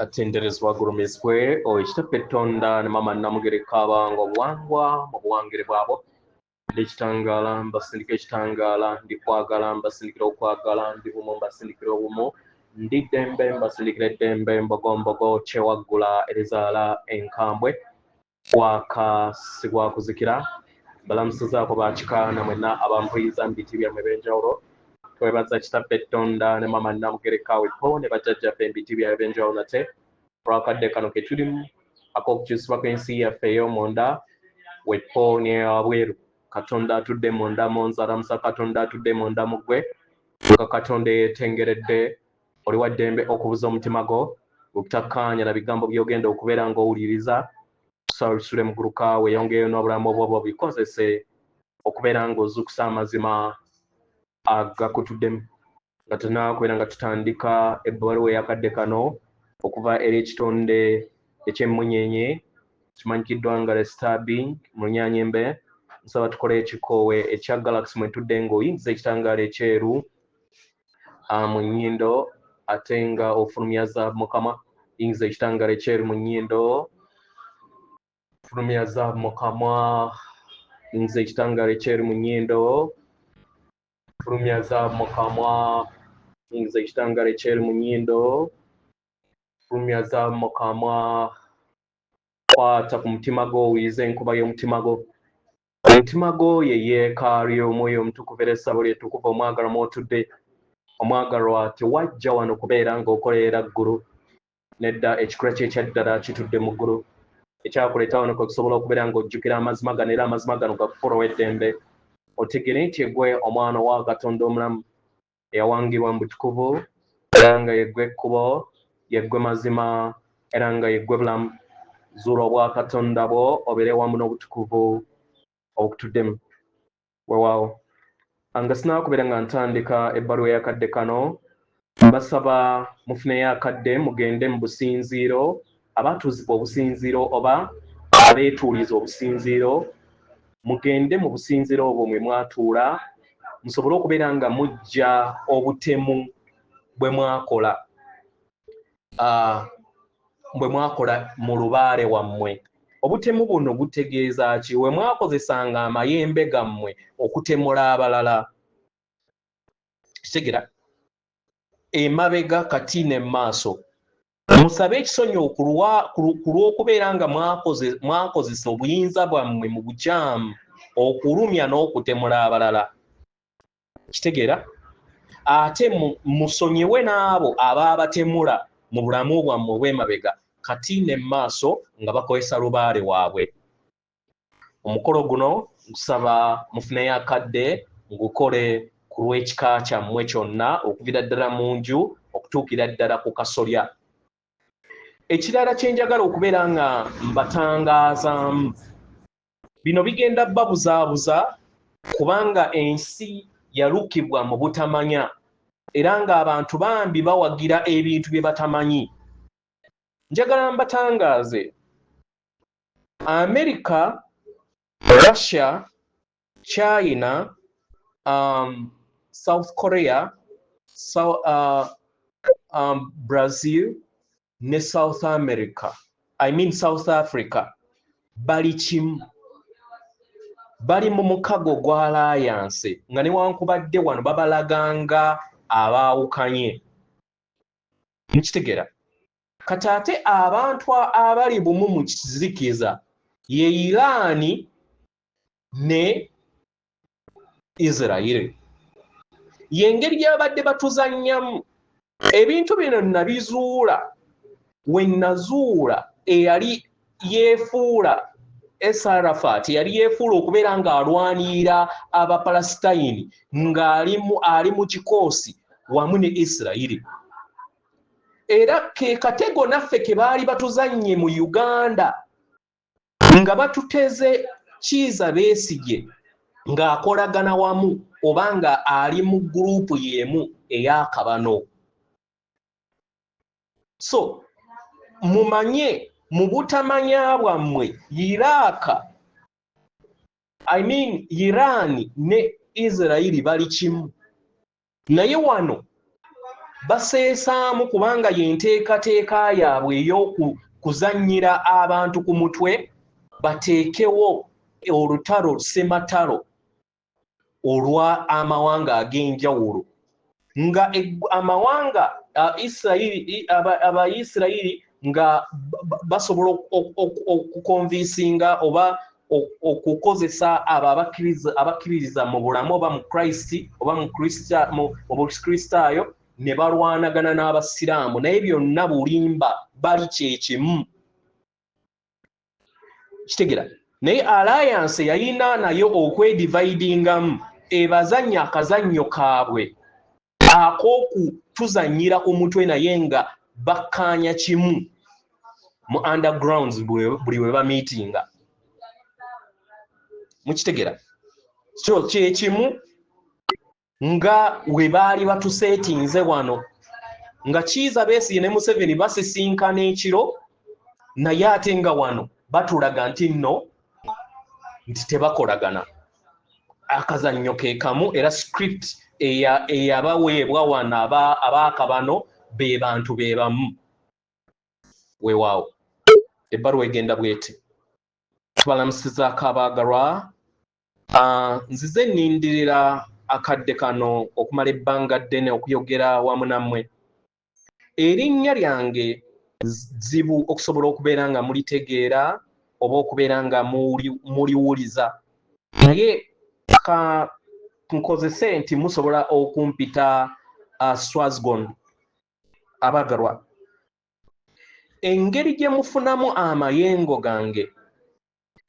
atenderezwa gurumizwe oekitaffe ettonda ne mama Namugereka nga obuwangwa mu buwangire bwabwe ndikitangaala mbasindika ekitangaala ndikwagala mbasindikira okwagala ndi bumu mbasindikira obumu ndi ddembe mbasindikira eddembe mbogombogo kyewaggula erizaala enkambwe waka sigwakuzikira balamusizaako bakika namwena abampuyiza mu biti byammwe eb'enjawulo twebaza kitaffe ettonda ne mama Namugereka wepo ne bajjajjaffe mu biti byabwe eb'enjawulo nate olwakadde kano ke tulimu ak'okukyusibwa kw'ensi yaffe ey'omunda wepo ne wabweru Katonda atudde munda mu nzalamusa Katonda atudde munda mu ggwe nga Katonda yeetengeredde oli wa ddembe okubuza omutima gwo okutakkaanya na bigambo by'ogenda okubeera ng'owuliriza tusasule muguluka weeyongeyo n'obulamu obwo bikozese okubeera ng'ozuukusa amazima agakutuddemu nga tunaakubeera nga tutandika ebbaluwa ey'akadde kano okuva eri ekitonde eky'emmunyenye kimanyikiddwa nga Restabing mu Lunyaanyembe nsaba tukole ekikoowe ekya Galaxy mwe tudde ng'oyingiza ekitangaala ekyeru mu nnyindo ate nga ofulumya zaabu mukama yingiza ekitangaala ekyeru mu nnyindo fulumya zaabu mukama yingiza ekitangaala ekyeru mu nnyindo fulumya zaabu mukama yingiza ekitangaala ekyeru mu nnyindo fulumya zaabu mukama kwata ku mutima gwo owiize enkuba y'omutima gwo omutima gwo ye yeekaalu y'omwoyo omutukuvu era essabo lyettukuvu omwagalwa mw'otudde omwagalwa tewajja wano kubeera ng'okolera ggulu nedda ekikula kye ekyaddala kitudde mu ggulu ekyakuleeta wano kwe kusobola okubeera ng'ojjukira amazima gano era amazima gano gakufuulawo eddembe otegere nti eggwe omwana wa Katonda omulamu eyawangirwa mu butukuvu era nga yeggwe ekkubo yeggwe mazima era nga yeggwe bulamu zuula obwa Katonda bwo obeere wamu n'obutukuvu obukutuddemu weewaawo nga sinaakubeera nga ntandika ebbaluwa ey'akadde kano mbasaba mufuneyo akadde mugende mu businziiro abaatuuzibwa obusinziiro oba abeetuuliza obusinziiro mugende mu businziiro obwo mwe mwatuula musobole okubeera nga mujja obutemu bwe mwakola mu lubaale wammwe obutemu buno butegeeza ki we mwakozesanga amayembe gammwe okutemula abalala kitegera emabega kati ne maaso musabe ekisonyo ku lw'okubeera nga mwakozesa obuyinza bwammwe mu bukyamu okulumya n'okutemula abalala kitegeera ate musonyiwe n'abo abaabatemula mu bulamu bwammwe obw'emabega kati ne maaso nga bakozesa lubaale waabwe omukolo guno nkusaba mufuneyo akadde ngukole ku lw'ekika kyammwe kyonna okuviira ddala mu nju okutuukira ddala ku kasolya ekirala kye njagala okubeera nga mbatangaazaamu bino bigenda babuzaabuza kubanga ensi yalukibwa mu butamanya era ng'abantu bambi bawagira ebintu bye batamanyi njagala mbatangaaze America, Russia, China, South Korea, Brazil ne South Africa bali kimu bali mu mukago gwa alliance nga newankubadde wano babalaganga abaawukanye mukitegera kati ate abantu abali bumu mu kizikiza ye Iran ne Israel yengeri gyabadde batuzannyamu ebintu bino nabizuula we nazuula eyali yeefuula Arafat yali yeefuula okubeera ng'alwanirira Abapalesitayini ng'ali mu kikoosi wamu ne Israel era ke katego naffe ke baali batuzannye mu Uganda nga batuteze Kiiza Besigye ng'akolagana wamu oba nga ali mu guruupu y'emu ey'akabano so mumanye mu butamanya bwammwe Iran ne Israel bali kimu naye wano baseesaamu kubanga yenteekateeka yaabwe ey'okuzannyira abantu ku mutwe bateekewo olutalo sematalo olwa amawanga ag'enjawulo nga amawanga abayisirayiri nga basobola okukonvinsinga oba okukozesa abo abakkiririza mu bulamu oba mu Kristi oba mu bukristaayo ne balwanagana n'abasiraamu naye byonna bulimba bali kyekimu kitegera naye alliance yalina nayo okwedividingamu ebazanya akazannyo kaabwe ak'okutuzannyira ku mutwe naye nga bakkaanya kimu mu undergrounds buli we bamiitinga mukitegera so kyekimu nga we baali batuseetinze wano nga Kizza Besigye ne Museveni basisinkana ekiro naye ate nga wano batulaga nti nno nti tebakolagana akazannyo ke kamu era script eyabaweebwa wano abaakabano be bantu be bamu weewaawo ebbaluwa egenda bweti tubalamusizaako abaagalwa nzize nnindirira akadde kano okumala ebbanga ddene okuyogera wamu nammwe erinnya lyange zibu okusobola okubeera nga mulitegeera oba okubeera nga muliwuliza naye nkozese nti musobola okumpita Swazgon abaagalwa engeri gye mufunamu amayengo gange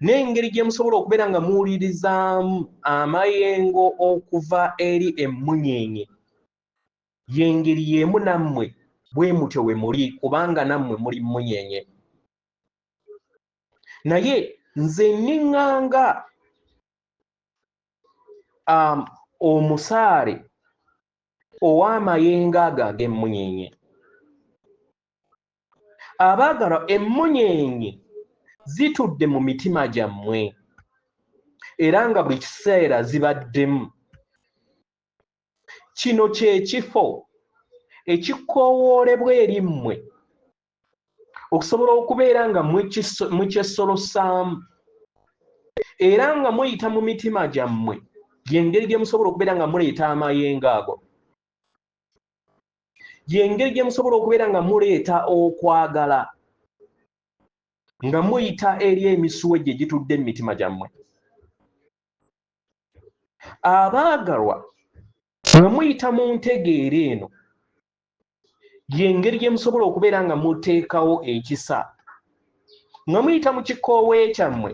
n'engeri gye musobola okubeera nga muwulirizaamu amayengo okuva eri emmunyeenye y'engeri y'emu nammwe bwe mutyo we muli kubanga nammwe muli mmunyeenye naye nze nniŋŋanga omusaale ow'amayengo ago ag'emmunyeenye abaagalwa emmunyeenye zitudde mu mitima gyammwe era nga buli kiseera zibaddemu kino kyekifo ekikoowoolebwa eri mmwe okusobola okubeera nga mukyesolosaamu era nga muyita mu mitima gyammwe y'engeri gye musobola okubeera nga muleeta amayengo ago y'engeri gye musobola okubeera nga muleeta okwagala nga muyita eri emisuwe gye gitudde mu mitima gyammwe abaagalwa nga muyita mu ntegeera eno y'engeri gye musobola okubeera nga muteekawo ekisa nga muyita mu kikoowe kyammwe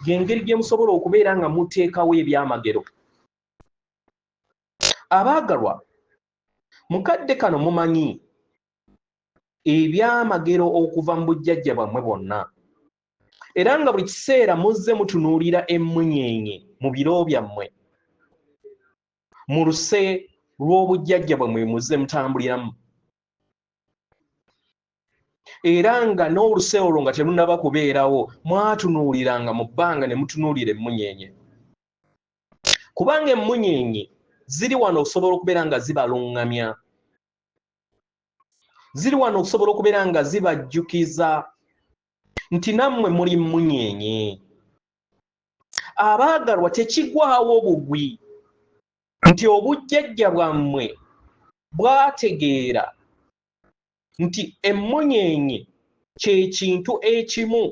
y'engeri gye musobola okubeera nga muteekawo ebyamagero abaagalwa mukadde kano mumanyi ebyamagero okuva mu bujjajja bwammwe bwonna era nga buli kiseera muzze mutunuulira emmunyeenye mu biro byammwe mu luse lw'obujjajja bwammwe muzze mutambuliramu era nga n'oluse olwo nga terunnaba kubeerawo mwatunuuliranga mu bbanga ne mutunuulira emmunyeenye kubanga emmunyeenye ziri wano okusobola okubeera nga zibaluŋŋamya ziri wano okusobola okubeera nga zibajjukiza nti nammwe muli mmunyeenye abaagalwa tekigwawo bugwi nti obujjajja bwammwe bwategeera nti emmunyeenye kye kintu ekimu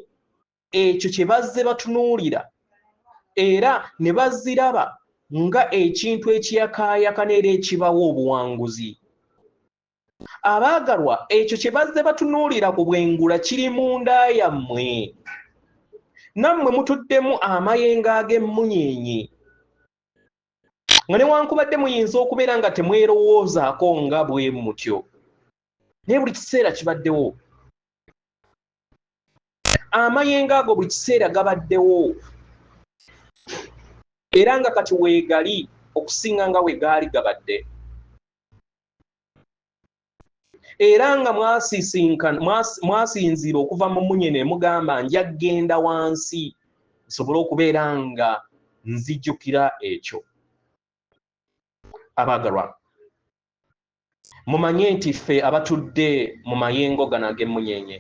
ekyo kye bazze batunuulira era ne baziraba nga ekintu ekiyakaayakana era ekibawa obuwanguzi abaagalwa ekyo kye bazze batunuulira ku bwengula kiri mu nda yammwe nammwe mutuddemu amayengo ag'emmunyeenye nga newankubadde muyinza okubeera nga temwerowoozaako nga bwe mutyo naye buli kiseera kibaddewo amayengo ago buli kiseera gabaddewo era nga kati weegali okusinga nga we gaali gabadde era nga mwasinziira okuva mu munyene mugamba nja kgenda wansi nsobole okubeera nga nzijjukira ekyo abaagalwa mumanye nti ffe abatudde mu mayengo gano ag'emmunyenye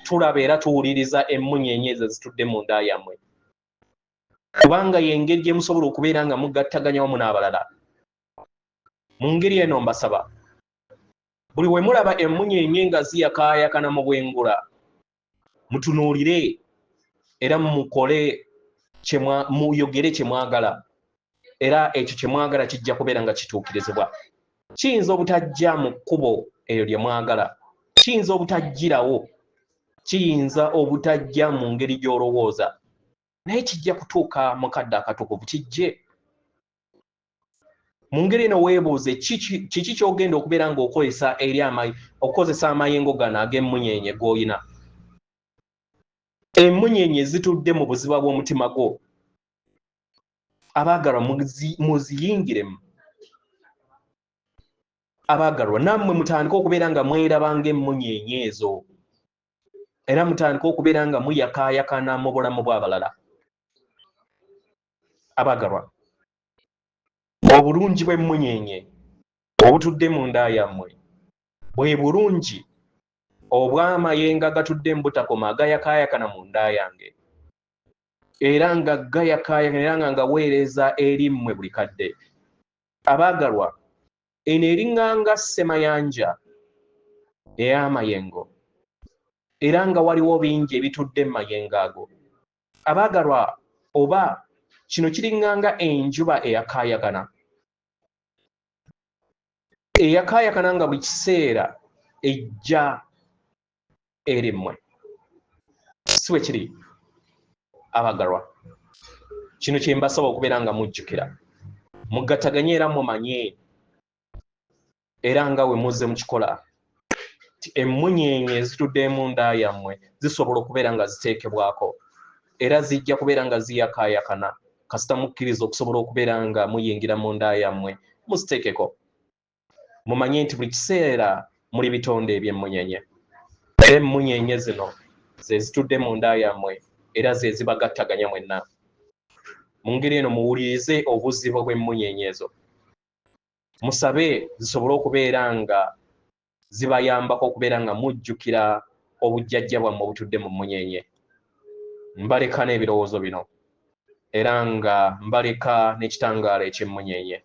tulaba era tuwuliriza emmunyenye ezo zitudde mu nda yammwe, kubanga y'engeri gye musobola okubeera nga mugattaganyawo mu n'abalala. Mu ngeri eno mbasaba buli we mulaba emmunyenye nga ziyakaayakana mu bwengula, mutunuulire era mukole muyogere kye mwagala, era ekyo kye mwagala kijja kubeera nga kituukirizibwa. Kiyinza obutajja mu kkubo eyo lye mwagala, kiyinza obutajjirawo, kiyinza obutajja mu ngeri gy'olowooza, naye kijja kutuuka mu kadde akatukuvu kijje. Mu ngeri eno weebuuze kiki ky'ogenda okubeera ng'okozesa okukozesa amayengo gano ag'emmunyenye g'oyina. Emmunyenye zitudde mu buziba bw'omutima gwo. Abaagalwa muziyingiremu. Abaagalwa nammwe mutandike okubeera nga mweraba ng'emmunyenye ezo, era mutandike okubeera nga muyakaayakana mu bulamu bw'abalala. Abaagalwa, obulungi bw'emmunyenye obutudde mu nda yammwe bwe bulungi obw'amayengo agatudde mu butakoma agayakaayakana mu nda yange, era nga gayakaayakana era nga ngaweereza eri mmwe buli kadde. Abaagalwa, eno eriŋŋanga ssemayanja ey'amayengo, era nga waliwo bingi ebitudde mu mayengo ago. Abaagalwa, oba kino kiriŋŋanga enjuba eyakaayakana, eyakaayakana nga buli kiseera ejja eri mmwe. Si bwe kiri abaagalwa, kino kye mbasaba okubeera nga mujjukira, mugattaganye era mumanye, era nga we muzze mukikola, ti emmunyenye ezitudde mu nda yammwe zisobola okubeera nga ziteekebwako, era zijja kubeera nga ziyakaayakana kasita mukkiriza okusobola okubeera nga muyingira mu nda yammwe muziteekeko. Mumanye nti buli kiseera muli bitonde eby'emmunyenye, era emmunyenye zino ze zitudde mu nda yammwe era ze zibagattaganya mwenna. Mu ngeri eno muwulirize obuzibu bw'emmunyenye ezo, musabe zisobole okubeera nga zibayambako okubeera nga mujjukira obujjajja bwammwe obutudde mu mmunyenye. Mbaleka n'ebirowoozo bino, era nga mbaleka n'ekitangaala eky'emmunyenye.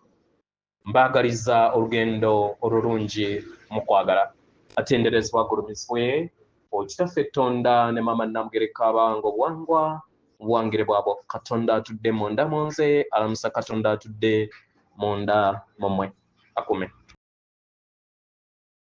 Mbaagaliza olugendo olulungi mu kwagala. Atenderezebwa agulumizibwe Okitaffe Katonda ne Maama Namugereka Kaabanga obuwangwa obuwangire bwabwe. Katonda atudde munda mu nze, alamusa Katonda atudde munda mu mmwe. Akume.